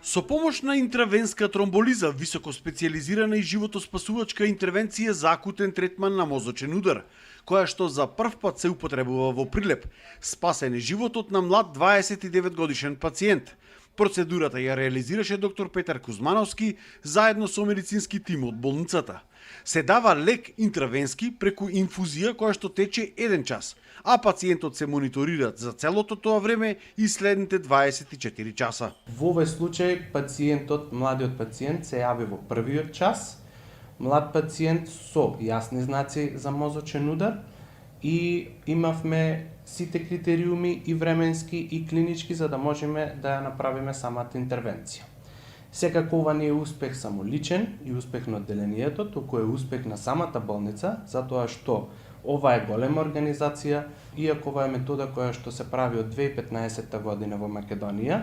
Со помош на интравенска тромболиза, високоспециализирана и животоспасувачка интервенција за акутен третман на мозочен удар, која што за прв пат се употребува во Прилеп, спасен е животот на млад 29 годишен пациент. Процедурата ја реализираше доктор Петар Кузмановски заедно со медицински тим од болницата. Се дава лек интравенски преку инфузија која што тече 1 час, а пациентот се мониторира за целото тоа време и следните 24 часа. Во овој случај младиот пациент се јави во првиот час, млад пациент со јасни знаци за мозочен удар и имавме сите критериуми и временски и клинички за да можеме да ја направиме самата интервенција. Секако ова не е успех само личен и успех на одделението, туку е успех на самата болница, затоа што ова е голема организација, иако ова е метода која што се прави од 2015 година во Македонија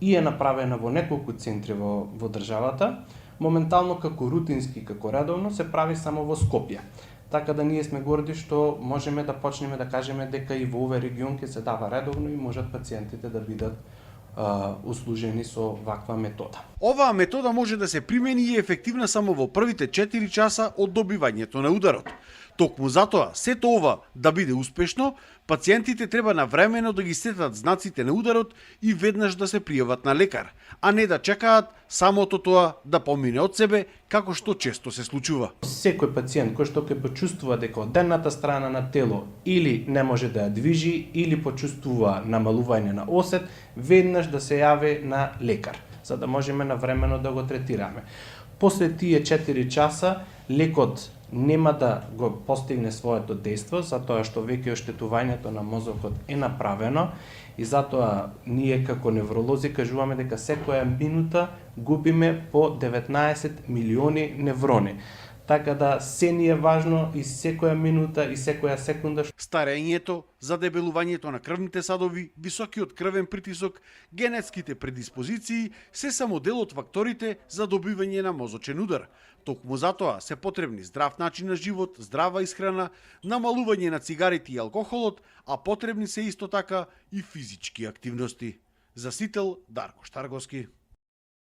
и е направена во неколку центри во државата, моментално како рутински, како редовно се прави само во Скопје. Така да ние сме горди што можеме да почнеме да кажеме дека и во овој регион ќе се дава редовно и можат пациентите да бидат услужени со ваква метода. Оваа метода може да се примени и ефективна само во првите 4 часа од добивањето на ударот. Токму затоа, сето ова да биде успешно, пациентите треба навремено да ги сетат знаците на ударот и веднаш да се пријават на лекар, а не да чекаат самото тоа да помине од себе, како што често се случува. Секој пациент кој што ќе почувствува дека одедната страна на тело или не може да ја движи, или почувствува намалување на осет, веднаш да се јави на лекар, за да можеме навремено да го третираме. После тие 4 часа, лекот нема да го постигне своето дејство, затоа што веќе оштетувањето на мозокот е направено и затоа ние како невролози кажуваме дека секоја минута губиме по 19 милиони неврони. Така да се ни е важно и секоја минута и секоја секунда. Старењето, задебелувањето на крвните садови, високиот крвен притисок, генетските предиспозиции се само дел од факторите за добивање на мозочен удар. Токму затоа се потребни здрав начин на живот, здрава исхрана, намалување на цигарите и алкохолот, а потребни се исто така и физички активности. За Сител, Дарко Штарговски.